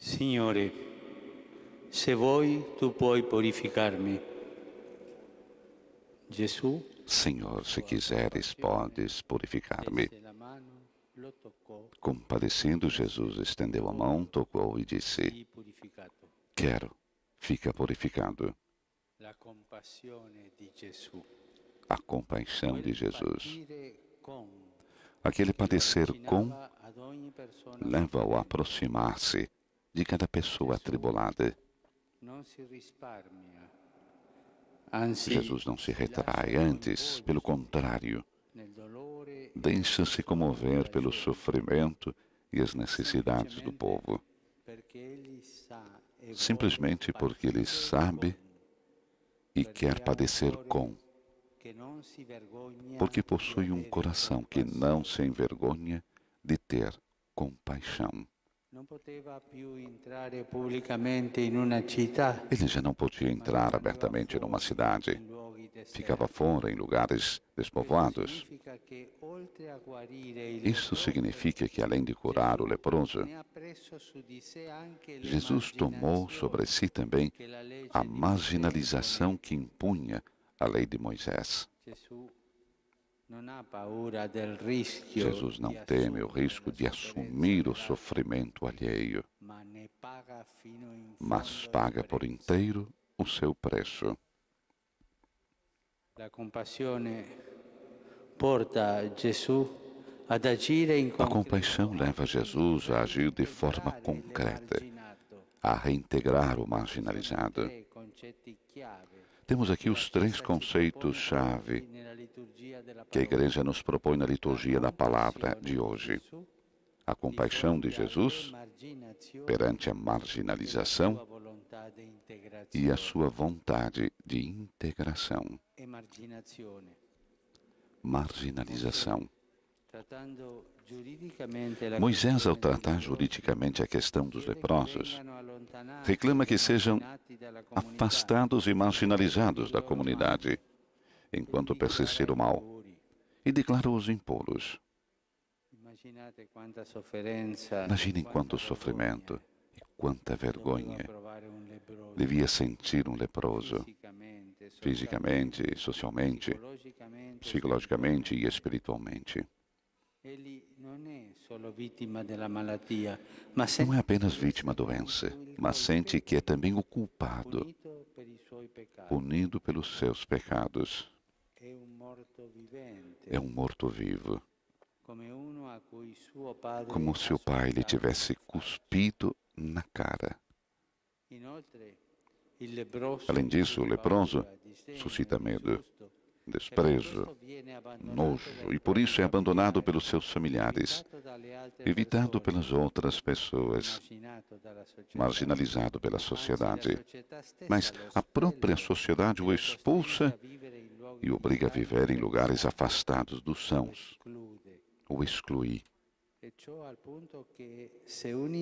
Signore, se vuoi, tu puoi purificarmi. Gesù, Senhor, se quiseres, podes purificar-me. stese la mano, lo toccò, Compadecendo, Jesus estendeu a mão, tocou e disse: sii purificato. Quero, fica purificado. La compassione di Gesù. A compaixão de Quel Jesus. patire con Aquele che lo padecer com avvicinava ad ogni persona leva-o a soffrente. aproximar-se de cada pessoa Gesù atribulada. non si risparmia, anzi Jesus não se si lascia retrai, antes, pelo coinvolgere contrário, nel dolore e nel deixa-se bisogno comover della pelo gente, sofrimento e as necessidades do semplicemente povo, perché egli sa e vuole simplesmente porque ele patire sabe con, e quer perché ha un padecer com, cuore che non si vergogna porque di possui um avere coração que não se compassione. envergonha de ter compaixão. Non poteva più entrare pubblicamente in una città, Ele já não podia ma entrar rimaneva abertamente numa fuori cidade, in luoghi ficava deserti. fora em lugares Questo despovoados. significa che oltre a guarire il Isso leproso, significa que, além de curar o Gesù leproso, ne ha preso su di sé anche Jesus tomou sobre l'emarginazione si também che la a legge di Mosè marginalização imponeva. que impunha a lei de Moisés. Gesù non ha paura del rischio Jesus di não teme o assumere risco la de sofferenza assumir o dell'altro, sofrimento alheio, ma ne paga fino in mas fondo il paga por prezzo. inteiro o seu preço. La compassione porta Gesù ad agire in A compaixão concreto leva al fine di Jesus a agir de forma reintegrare concreta, l'emarginato. a reintegrar o Sono i marginalizado. tre concetti chiave Temos che aqui la os três Chiesa ci propone conceitos-chave oggi nella liturgia della que a parola. Igreja nos propõe na La liturgia da palavra compassione de di hoje. Gesù A di compaixão de fronte Jesus all'emarginazione perante a e la marginalização sua volontà di e a integrazione. sua vontade de integração. Emarginazione. Mosè, Marginalização. trattando giuridicamente la Moisés, ao questione dei tratar leprosi, juridicamente a questão dos chiede che leprosos, vengano allontanati reclama ed que sejam emarginati dalla comunità afastados e per marginalizados il da loro male comunidade, e li enquanto dichiara persistir o mal, impuri. e declara-os impuros. Immaginate quanta sofferenza e Imaginem quanta quanto vergogna sofrimento e quanta doveva vergonha provare un leproso, devia sentir um leproso, fisicamente, fisicamente, socialmente, socialmente, psicologicamente e psicologicamente e spiritualmente. espiritualmente. Egli non è solo vittima della malattia, ma Não é sente apenas di vítima da essere doença, il mas sente que é colpevole, também o culpado, punito per i suoi peccati. punido pelos seus pecados. È un morto É vivente, um morto-vivo, come uno a cui suo padre como se ha o pai lhe sputato tivesse in faccia. cuspido na cara. Inoltre, il leproso Além disso, o suscita leproso paura, disdegno, suscita medo, disgusto, e per desprezo, questo viene abbandonato nojo, dai e por propri isso é abandonado familiari, pelos seus familiares, evitato dalle altre evitado persone, pelas outras pessoas, emarginato dalla società. marginalizado pela Anzi, la sociedade. società stessa Mas lo a própria espelle sociedade e o lo costringe expulsa a vivere in e luoghi obriga a distratti viver em dai lugares disabili, afastados dos lo sãos, esclude. o exclui. E ciò al punto che se un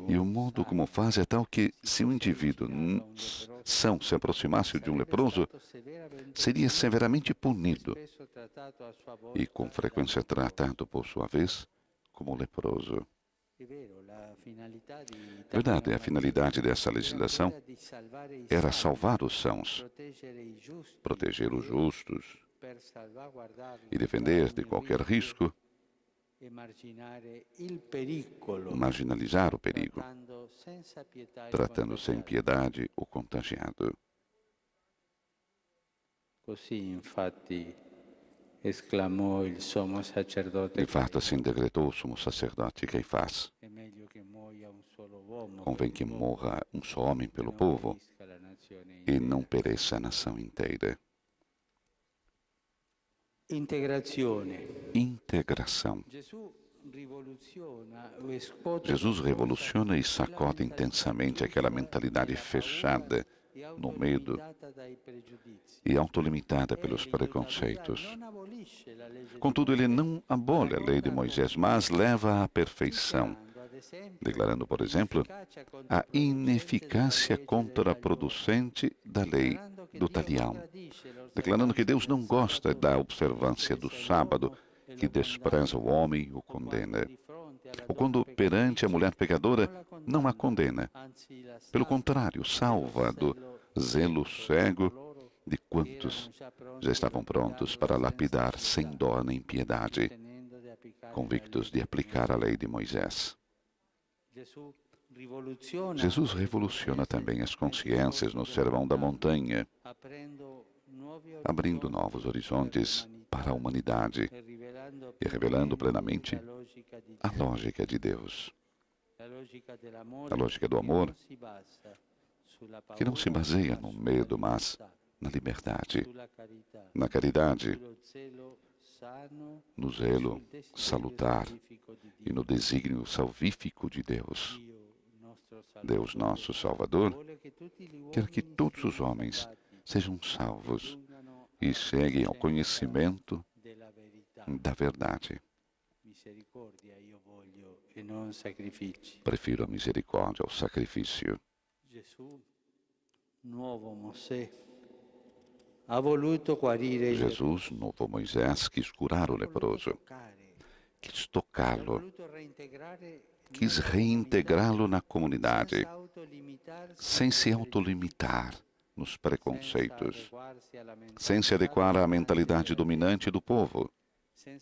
E o individuo modo como sano faz é tal que, si se um fosse indivíduo avvicinato a un leproso, são se aproximasse de um sarebbe leproso, stato severamente seria punito severamente e punido spesso trattato a sua e, com volta da frequência, leproso. tratado, por sua vez, como leproso. È vero, la finalità di tale Verdade, a finalidade normativa dessa era legislação quella di salvare i era salvi, salvar os sãos, proteggere i giusti proteger os e justos per e salvaguardarli da defender de ogni qualquer rischio risco, emarginare il pericolo, marginalizar o perigo, trattando senza pietà il tratando sem contagiato. piedade o contagiado. Così infatti esclamò il sommo De sacerdote fato, assim Caifa, decretou o sumo sacerdote Caifás. è meglio che muoia un solo uomo per Convém il que popolo morra um só homem e pelo non povo perisca la nazione e não intera. pereça a nação inteira. Integrazione. Integração. Gesù rivoluziona o scuote con Jesus forza revoluciona e quella sacode mentalità intensamente aquela chiusa mentalidade nella paura fechada e no medo autolimitata dai pregiudizi. e autolimitada pelos Egli tuttavia preconceitos. non abolisce la legge di Contudo, ele Mosè, não ma la abole a lei de porta a Moisés, mas compimento, leva à perfeição, dichiarando ad esempio declarando, por exemplo, l'inefficacia a controproducente della ineficácia legge dell'aglione, contraproducente da lei dichiarando che do Dio non talião, gradisce declarando que l'osservanza Deus del não gosta sabato da che observância do disprezza sábado, l'uomo e que lo despreza o condanna, homem e o o quando condena, di fronte ou quando perante a mulher pecadora, não a condena. Pelo contrário, salva do zelo cego de quantos já estavam prontos para lapidar sem dó nem piedade, convictos de aplicar a lei de Moisés. Jesus revoluciona também as consciências no Sermão da Montanha, abrindo novos horizontes para a humanidade e revelando plenamente a lógica de Deus. A lógica do amor, que não se baseia no medo, mas na liberdade, na caridade, no zelo salutar e no desígnio salvífico de Deus. Deus, nosso Salvador, quer que todos os homens sejam salvos e cheguem ao conhecimento da verdade. Prefiro a misericórdia ao sacrifício. Jesus, novo Moisés, quis curar o leproso, quis tocá-lo, quis reintegrá-lo na comunidade, sem se autolimitar nos preconceitos, sem se adequar à mentalidade dominante do povo, sem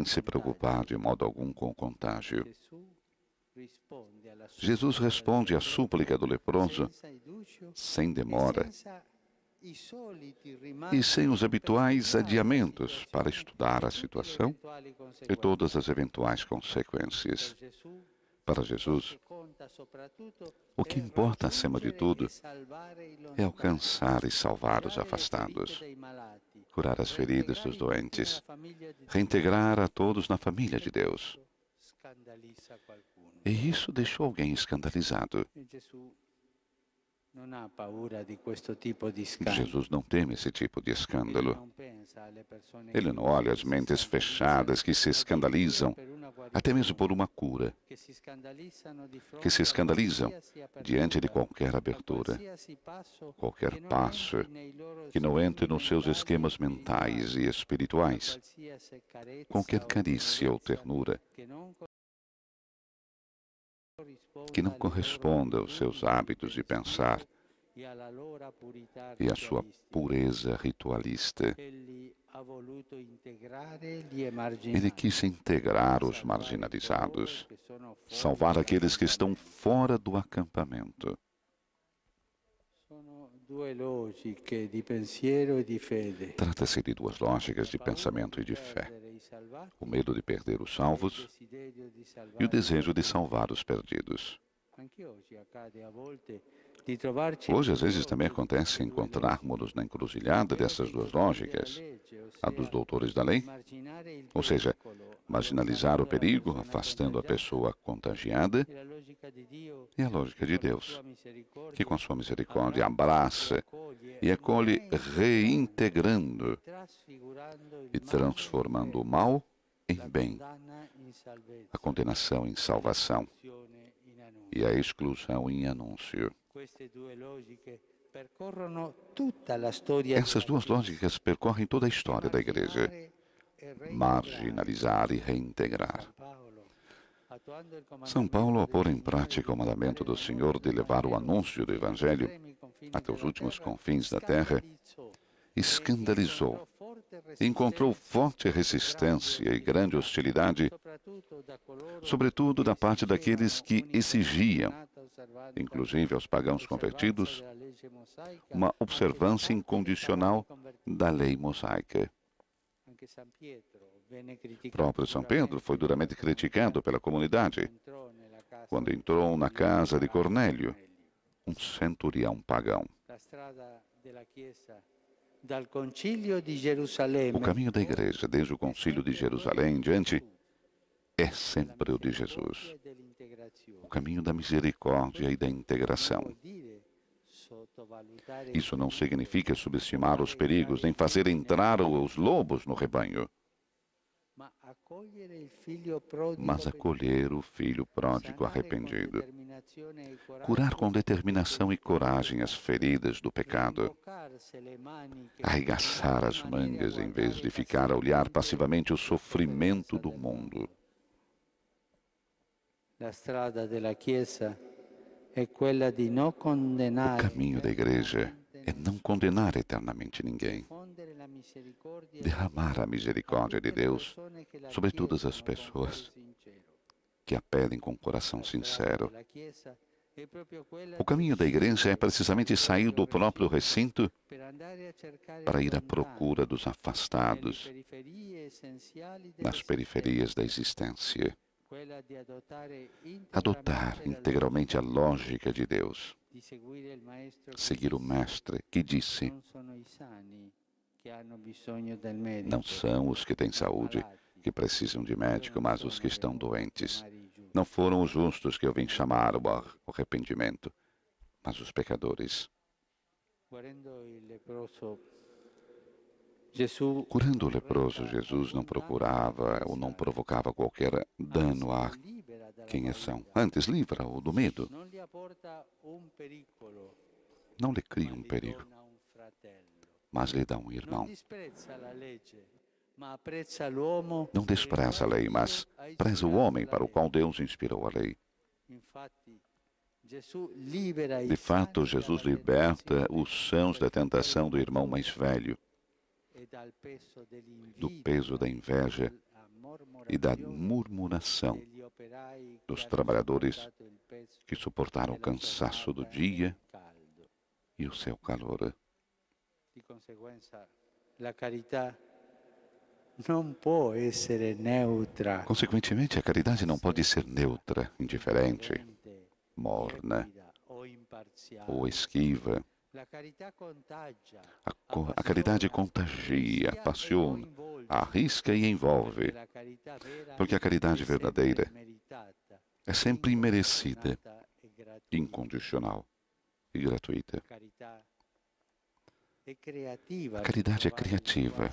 se preocupar de modo algum com o contágio. Jesus responde à súplica do leproso sem demora e sem os habituais adiamentos para estudar a situação e todas as eventuais consequências. Para Jesus, o que importa acima de tudo é alcançar e salvar os afastados, curar as feridas dos doentes, reintegrar a todos na família de Deus. E isso deixou alguém escandalizado. Jesus não teme esse tipo de escândalo. Ele não olha as mentes fechadas que se escandalizam, até mesmo por uma cura, que se escandalizam diante de qualquer abertura, qualquer passo que não entre nos seus esquemas mentais e espirituais, qualquer carícia ou ternura que não corresponda aos seus hábitos de pensar e à sua pureza ritualista. Ele quis integrar os marginalizados, salvar aqueles que estão fora do acampamento. Trata-se de duas lógicas de pensamento e de fé: o medo de perder os salvos e o desejo de salvar os perdidos. Hoje, às vezes, também acontece encontrarmos-nos na encruzilhada dessas duas lógicas, a dos doutores da lei, ou seja, marginalizar o perigo, afastando a pessoa contagiada, e a lógica de Deus, que com sua misericórdia abraça e acolhe, reintegrando e transformando o mal em bem, a condenação em salvação e a exclusão em anúncio. Essas duas lógicas percorrem toda a história da Igreja: marginalizar e reintegrar. São Paulo, ao pôr em prática o mandamento do Senhor de levar o anúncio do Evangelho até os últimos confins da terra, escandalizou, encontrou forte resistência e grande hostilidade, sobretudo da parte daqueles que exigiam, inclusive aos pagãos convertidos, uma observância incondicional da lei mosaica. O próprio São Pedro foi duramente criticado pela comunidade quando entrou na casa de Cornélio, um centurião pagão. O caminho da Igreja, desde o Concílio de Jerusalém em diante, é sempre o de Jesus. O caminho da misericórdia e da integração. Isso não significa subestimar os perigos, nem fazer entrar os lobos no rebanho, mas acolher o filho pródigo arrependido, curar com determinação e coragem as feridas do pecado, arregaçar as mangas em vez de ficar a olhar passivamente o sofrimento do mundo. O caminho da igreja é não condenar eternamente ninguém, derramar a misericórdia de Deus sobre todas as pessoas que a pedem com coração sincero. O caminho da igreja é precisamente sair do próprio recinto para ir à procura dos afastados, nas periferias da existência. Adotar integralmente a lógica de Deus. Seguir o Mestre que disse: não são os que têm saúde que precisam de médico, mas os que estão doentes. Não foram os justos que eu vim chamar ao arrependimento, mas os pecadores. Curando o leproso, Jesus não procurava ou não provocava qualquer dano a quem são. Antes, livra-o do medo. Não lhe cria um perigo, mas lhe dá um irmão. Não despreza a lei, mas preza o homem para o qual Deus inspirou a lei. De fato, Jesus liberta os sãos da tentação do irmão mais velho, do peso da inveja e da murmuração dos trabalhadores que suportaram o cansaço do dia e o seu calor. Consequentemente, a caridade não pode ser neutra, indiferente, morna ou esquiva. A caridade contagia, apaixona, arrisca e envolve, porque a caridade verdadeira é sempre imerecida, incondicional e gratuita. A caridade é criativa,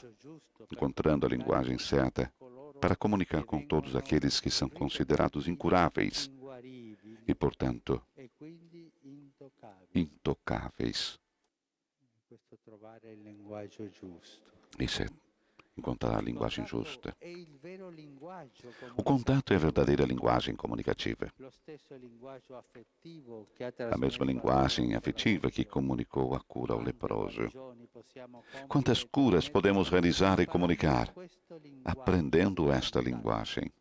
encontrando a linguagem certa para comunicar com todos aqueles que são considerados incuráveis e, portanto, intocáveis. Isso é encontrar a linguagem justa. O contato é a verdadeira linguagem comunicativa. A mesma linguagem afetiva que comunicou a cura ao leproso. Quantas curas podemos realizar e comunicar aprendendo esta linguagem?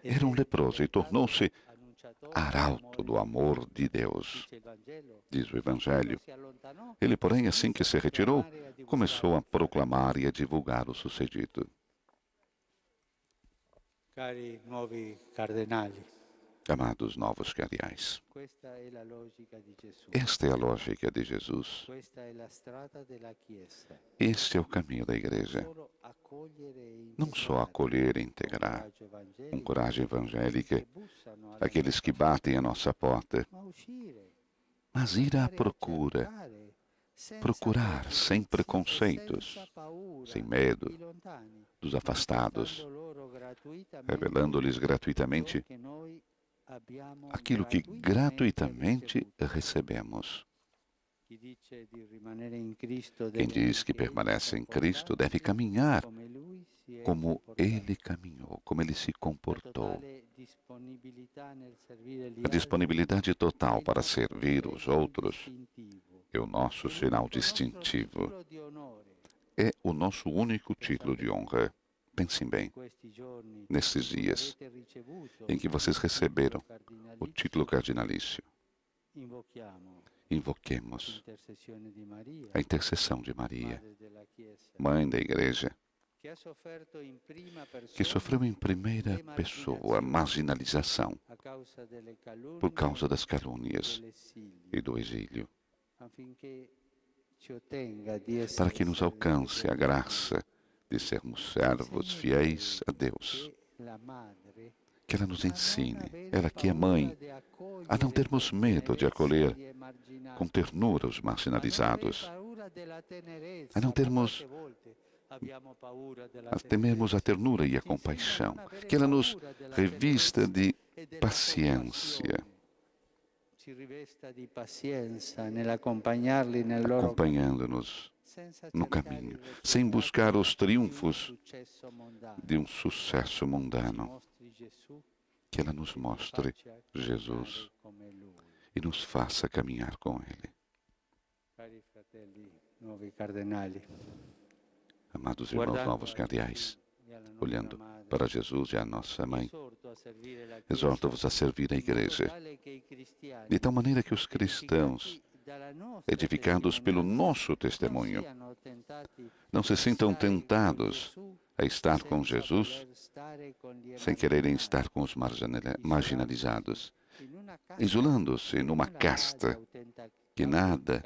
Era um leproso e tornou-se arauto do amor de Deus, diz o Evangelho. Ele, porém, assim que se retirou, começou a proclamar e a divulgar o sucedido. Amados novos cardeais, esta é a lógica de Jesus. Este é o caminho da igreja. Não só acolher e integrar com coragem evangélica aqueles que batem à nossa porta, mas ir à procura, procurar sem preconceitos, sem medo, dos afastados, revelando-lhes gratuitamente aquilo que gratuitamente recebemos. Quem diz que permanece em Cristo deve caminhar como Ele caminhou, como Ele se comportou. A disponibilidade total para servir os outros é o nosso sinal distintivo. É o nosso único título de honra. Pensem bem, nesses dias em que vocês receberam o título cardinalício, invoquemos a intercessão de Maria, Mãe da Igreja, que sofreu em primeira pessoa a marginalização por causa das calúnias e do exílio, para que nos alcance a graça de sermos servos fiéis a Deus. Que ela nos ensine, ela que é mãe, a não termos medo de acolher com ternura os marginalizados, a não termos a temermos a ternura e a compaixão, que ela nos revista de paciência, acompanhando-nos no caminho, sem buscar os triunfos de um sucesso mundano. Que ela nos mostre Jesus e nos faça caminhar com Ele. Amados irmãos novos cardeais, olhando para Jesus e a nossa Mãe, exorto-vos a servir a Igreja, de tal maneira que os cristãos, edificados pelo nosso testemunho, não se sintam tentados a estar com Jesus sem quererem estar com os marginalizados, isolando-se numa casta que nada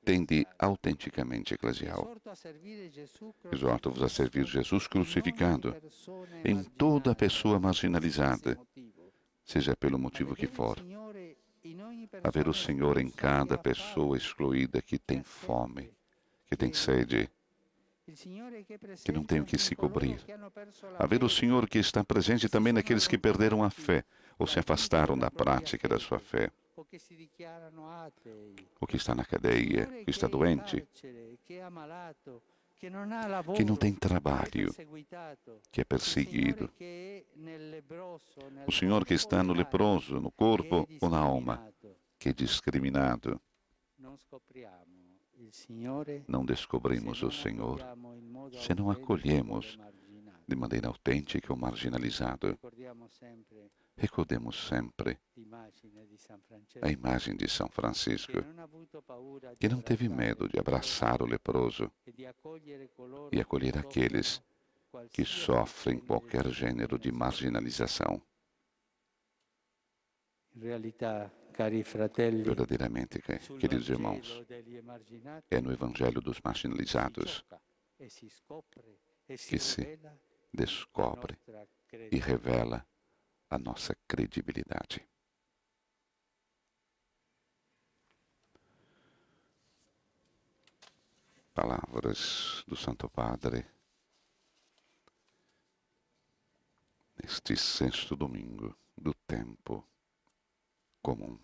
tem de autenticamente eclesial. Exorto-vos a servir Jesus crucificado em toda pessoa marginalizada, seja pelo motivo que for. A ver o Senhor em cada pessoa excluída que tem fome, que tem sede, que não tem o que se cobrir. A ver o Senhor que está presente também naqueles que perderam a fé ou se afastaram da prática da sua fé. O que está na cadeia, o que está doente, que não tem trabalho, que é perseguido. O Senhor que está no leproso, no corpo ou na alma, que é discriminado. Não descobrimos o Senhor se não acolhemos de maneira autêntica o marginalizado. Recordemos sempre a imagem de São Francisco, que não teve medo de abraçar o leproso e acolher aqueles que sofrem qualquer gênero de marginalização. Verdadeiramente, queridos irmãos, é no Evangelho dos marginalizados que se descobre e revela a nossa credibilidade. Palavras do Santo Padre neste sexto domingo do tempo comum.